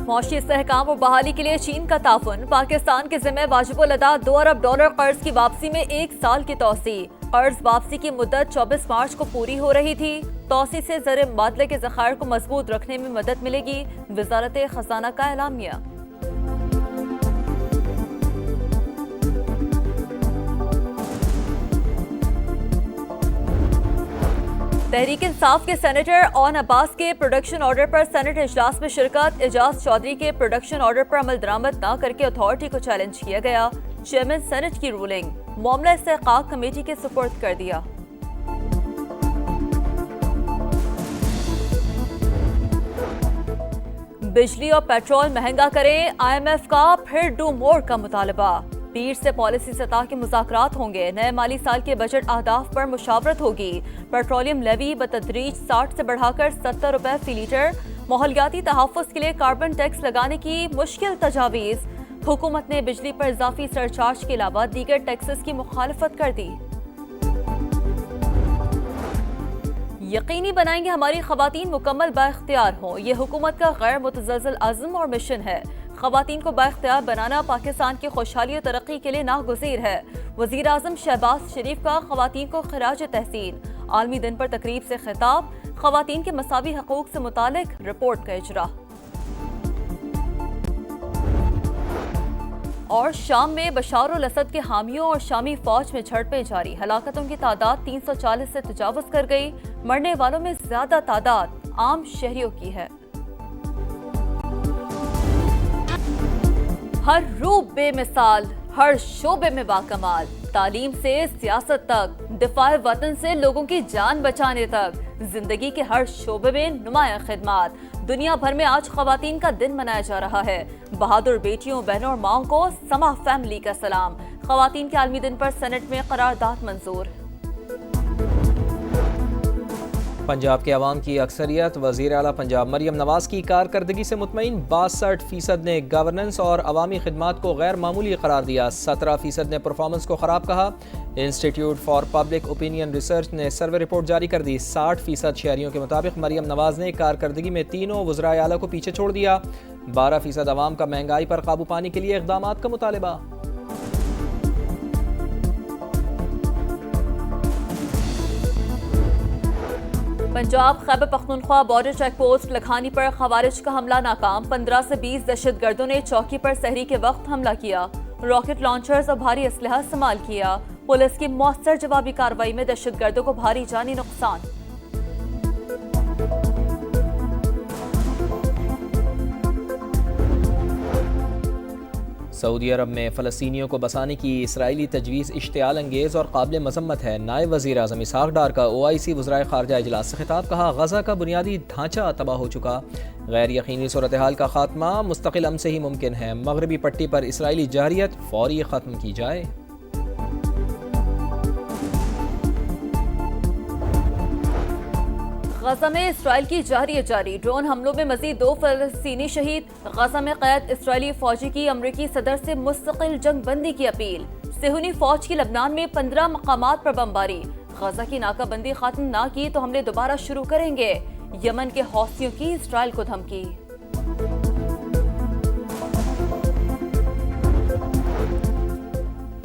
मौशी इस्तेहकाम और बहाली के लिए चीन का ताउन। पाकिस्तान के जिम्मे वाजिबुल अदा $2 अरब कर्ज की वापसी में 1 साल की तोसी। कर्ज वापसी की मुद्दत 24 मार्च को पूरी हो रही थी। तोसी से ज़र मुबादले के ज़खायर को मजबूत रखने में मदद मिलेगी, वजारत खजाना का एलामिया। तहरीक इंसाफ के सेनेटर ओन अब्बास के प्रोडक्शन ऑर्डर पर सेनेट इजलास में शिरकत। एजाज चौधरी के प्रोडक्शन ऑर्डर पर अमल दरामद न करके अथॉरिटी को चैलेंज किया गया। चेयरमैन सेनेट की रूलिंग, मामला इस्तेहकाक कमेटी के सुपुर्द कर दिया। बिजली और पेट्रोल महंगा करें, IMF का फिर डू मोर का मुतालबा। पीर से पॉलिसी सतह के मुज़ाकरात होंगे। नए माली साल के बजट अहदाफ पर मुशावरत होगी। पेट्रोलियम लेवी बतदरीज 60 से बढ़ाकर 70 रुपए फी लीटर। माहौलियाती तहफ़्फ़ुज़ के लिए कार्बन टैक्स लगाने की मुश्किल तजावीज़। हुकूमत ने बिजली पर इजाफी सरचार्ज के अलावा दीगर टैक्सेस की मुखालफत कर दी। यकीनी बनाएंगे हमारी ख़वातीन मुकम्मल बाइख्तियार हों, ये हुकूमत का गैर मुतज़लज़ल अज़्म और मिशन है। ख़वातीन को बाइख्तियार बनाना पाकिस्तान की खुशहाली और तरक्की के लिए नागुज़ीर है। वज़ीर आज़म शहबाज शरीफ का ख़वातीन को खिराज तहसीन। आलमी दिन पर तकरीब से खिताब। ख़वातीन के मसावी हकूक़ से मुतालिक रिपोर्ट का इजरा। और शाम में बशार अल असद के हामियों और शामी फौज में झड़पें जारी। हलाकतों की तादाद 340 से तजावुज़ कर गई। मरने वालों में ज्यादा तादाद आम शहरियों की है। हर रूप बेमिसाल, हर शोबे में बाकमाल। तालीम से सियासत तक, दिफाए वतन से लोगों की जान बचाने तक, जिंदगी के हर शोबे में नुमाया खिदमात। दुनिया भर में आज ख़वातीन का दिन मनाया जा रहा है। बहादुर बेटियों, बहनों और माओं को समा फैमिली का सलाम। ख़वातीन के आलमी दिन पर सेनेट में करारदाद मंजूर। पंजाब के अवाम की अक्सरियत वज़ीर आला पंजाब मरियम नवाज की कारकर्दगी से मुतमईन। 62% ने गवर्नेंस और अवामी खिदमात को गैर मामूली करार दिया। 17% ने परफॉर्मेंस को ख़राब कहा। Institute for public opinion research ने सर्वे रिपोर्ट जारी कर दी। 60% शहरियों के मुताबिक मरियम नवाज ने कारकर्दगी में तीनों वज़राए आला को पीछे छोड़ दिया। 12% अवाम का महंगाई पर काबू पाने के लिए इक़दामात का मुतालबा। Punjab Khyber Pakhtunkhwa border check post Lakhani पर खवारिज का हमला नाकाम। 15 से 20 दहशतगर्दों ने चौकी पर सहरी के वक्त हमला किया। रॉकेट लॉन्चर्स और भारी असलहा इस्तेमाल किया। पुलिस की मौसर जवाबी कार्रवाई में दहशतगर्दों को भारी जानी नुकसान। सऊदी अरब में फ़लस्तीनियों को बसाने की इसराइली तजवीज़ इश्तियाल अंगेज़ और काबिल मज़म्मत है। नायब वज़ीर आज़म इसहाक़ डार का OIC वज़राए ख़ारजा इजलास से खिताब। कहा, गज़ा का बुनियादी ढांचा तबाह हो चुका। गैर यकीनी सूरत हाल का खात्मा मुस्तकिल अमन से ही मुमकिन है। मगरबी पट्टी पर इसराइली जहरियत फौरी ख़त्म की जाए। गजा में इसराइल की जारी ड्रोन हमलों में मजीद 2 फ़लस्तीनी शहीद। गजा में कैद इसराइली फौजी की अमरीकी सदर से मुस्तकिल जंग बंदी की अपील। सेहूनी फौज की लबनान में 15 मकामात पर बमबारी। गजा की नाकाबंदी खत्म ना की तो हमले दोबारा शुरू करेंगे। यमन के हौसियों की इसराइल को धमकी।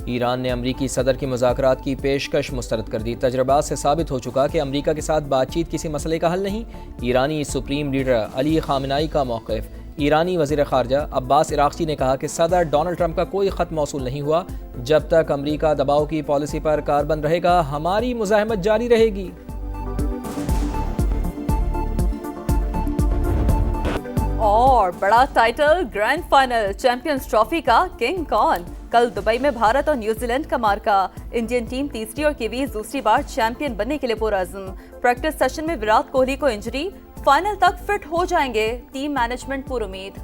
ईरान ने अमरीकी सदर की मुज़ाकरात की पेशकश मुस्तरद कर दी। तजर्बात से साबित हो चुका कि अमरीका के साथ बातचीत किसी मसले का हल नहीं। ईरानी सुप्रीम लीडर अली ख़ामेनी का मौक़िफ़। ईरानी वज़ीर ख़ारजा अब्बास इराक़ची ने कहा कि सदर डोनाल्ड ट्रंप का कोई ख़त मौसूल नहीं हुआ। जब तक अमरीका दबाव की पॉलिसी पर कारबंद रहेगा, हमारी मुज़ाहमत जारी रहेगी। और बड़ा title, grand final, champions trophy का किंग कौन? कल दुबई में भारत और न्यूजीलैंड का मार्का। इंडियन टीम तीसरी और कीवीज दूसरी बार चैंपियन बनने के लिए पुरअज़्म। प्रैक्टिस सेशन में विराट कोहली को इंजरी, फाइनल तक फिट हो जाएंगे। Team management पुरुमीद।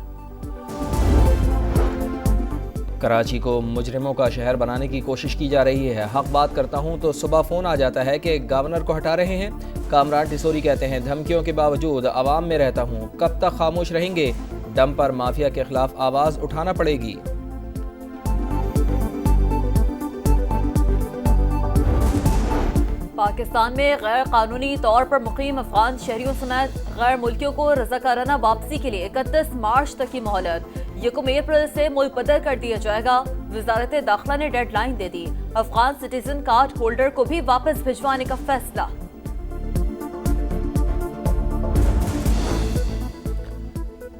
कराची को मुजरिमों का शहर बनाने की कोशिश की जा रही है। हक बात करता हूं तो सुबह फ़ोन आ जाता है कि गवर्नर को हटा रहे हैं। कामरान टिसोरी कहते हैं, धमकियों के बावजूद अवाम में रहता हूं, कब तक खामोश रहेंगे? डम पर माफिया के खिलाफ आवाज़ उठाना पड़ेगी। पाकिस्तान में गैर कानूनी तौर पर मुकीम अफगान शहरियों समेत गैर मुल्कियों को रज़ाकाराना वापसी के लिए 31 मार्च तक की मोहलत। 1 अप्रैल से मुल्क बदल कर दिया जाएगा। वजारत दाखिला ने डेडलाइन दे दी। अफगान सिटीजन कार्ड होल्डर को भी वापस भिजवाने का फैसला।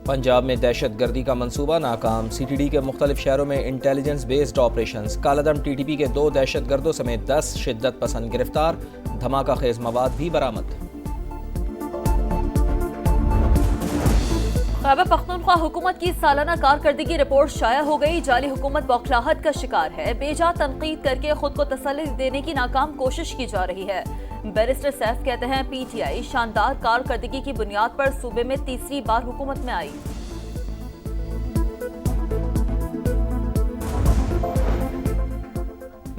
पंजाब में दहशत गर्दी का मंसूबा नाकाम। CTD के मुख्तलिफ शहरों में इंटेलिजेंस बेस्ड ऑपरेशन। कालादम TTP के 2 दहशत गर्दों समेत 10 शिद्दत पसंद गिरफ्तार। धमाका खेज मवाद भी बरामद। खैबर पख्तूनख्वा हुकूमत की सालाना कारकर्दगी रिपोर्ट शाया हो गई। जाली हुकूमत बौखलाहट का शिकार है। बेजा तनकीद करके खुद को तसल्ली देने की नाकाम कोशिश की जा रही है। बैरिस्टर सैफ कहते हैं PTI शानदार कारकर्दगी की बुनियाद पर सूबे में तीसरी बार हुकूमत में आई।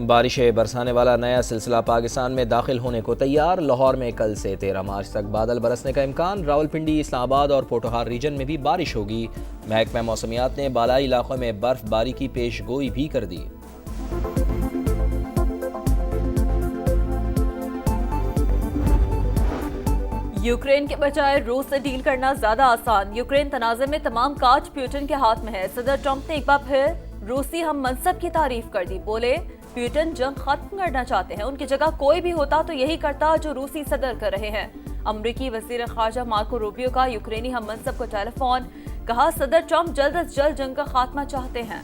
बारिशें बरसाने वाला नया सिलसिला पाकिस्तान में दाखिल होने को तैयार। लाहौर में कल से 13 मार्च तक बादल बरसने का इम्कान। रावलपिंडी, इस्लामाबाद और पोटोहार रीजन में भी बारिश होगी। महकमा मौसमियात ने बालाई इलाकों में बर्फबारी की पेश गोई भी कर दी। यूक्रेन के बजाय रूस से डील करना ज्यादा आसान। यूक्रेन तनाज़े में तमाम काज प्यूटन के हाथ में है। सदर ट्रंप ने एक बार फिर रूसी हम मनसब की तारीफ कर दी। बोले प्यूटन जंग खत्म करना चाहते हैं। उनकी जगह कोई भी होता तो यही करता जो रूसी सदर कर रहे हैं। अमरीकी वजीर खारजा मार्को रूबियो का यूक्रेनी हम मनसब को टेलीफोन। कहा सदर ट्रंप जल्द अज जल्द जंग का खात्मा चाहते हैं।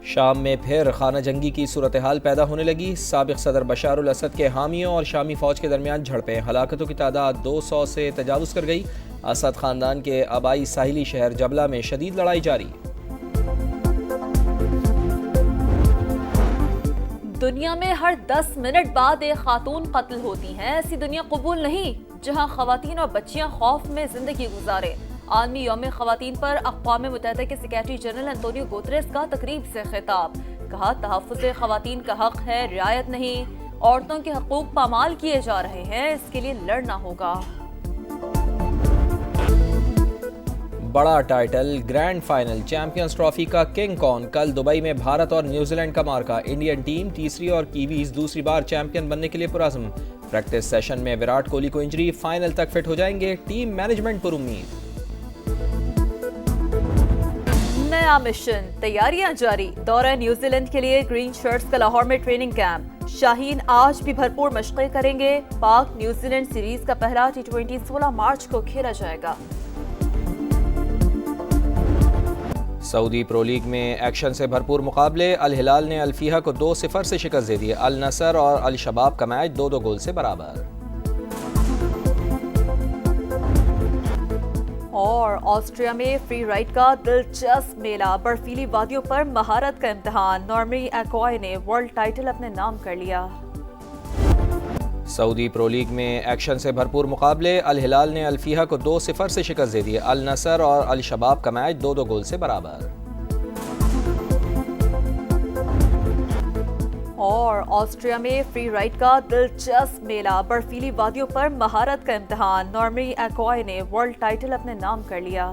शाम में फिर खाना जंगी की सूरत हाल पैदा होने लगी। साबिक सदर बशार उल असद के हामियों और शामी फौज के दरमियान झड़पें। हलाकतों की तादाद 200 से तजावुज़ कर गई। असद खानदान के आबाई साहिली शहर जबला में शदीद लड़ाई जारी। दुनिया में हर 10 मिनट बाद एक खातून कत्ल होती हैं। ऐसी दुनिया कबूल नहीं जहां खवातीन और बच्चियां खौफ में जिंदगी गुजारे। आलमी यौम खवातीन पर अक़वाम मुत्तहिदा के सेक्रेटरी जनरल एंटोनियो गुतरेस का तकरीब से खिताब। कहा तहफ़्फ़ुज़ खवातीन का हक है, रियायत नहीं। औरतों के हकूक़ पामाल किए जा रहे हैं, इसके लिए लड़ना होगा। बड़ा title, grand final, champions trophy का किंग कौन। कल दुबई में भारत और न्यूजीलैंड का मार्का। इंडियन टीम तीसरी और कीवीज दूसरी बार चैंपियन बनने के लिए पुरअज़्म। प्रैक्टिस सेशन में विराट कोहली को इंजरी, फाइनल तक फिट हो जाएंगे। टीम मैनेजमेंट पर उम्मीद। नया मिशन, तैयारियां जारी। दौरा न्यूजीलैंड के लिए ग्रीन शर्ट्स का लाहौर में ट्रेनिंग कैंप। शाहीन आज भी भरपूर मशक़ें करेंगे। पाक न्यूजीलैंड सीरीज का पहला T20 16 मार्च को खेला जाएगा। सऊदी प्रो लीग में एक्शन से भरपूर मुकाबले। अल हिलाल ने अल फीहा को 2-0 से शिकस्त दे दी। अल नसर और अल शबाब का मैच 2-2 गोल से बराबर। और ऑस्ट्रिया में फ्री राइड का दिलचस्प मेला। बर्फीली वादियों पर महारत का इम्तिहान। नॉर्मी एक्वाय ने वर्ल्ड टाइटल अपने नाम कर लिया। सऊदी प्रो लीग में एक्शन से भरपूर मुकाबले। अल हिलाल ने अल फीहा को 2-0 से शिकस्त दे दी। अल नसर और अल शबाब का मैच 2-2 गोल से बराबर। और ऑस्ट्रिया में फ्री राइड का दिलचस्प मेला। बर्फीली वादियों पर महारत का इम्तिहान। नॉर्मी एक्वाय ने वर्ल्ड टाइटल अपने नाम कर लिया।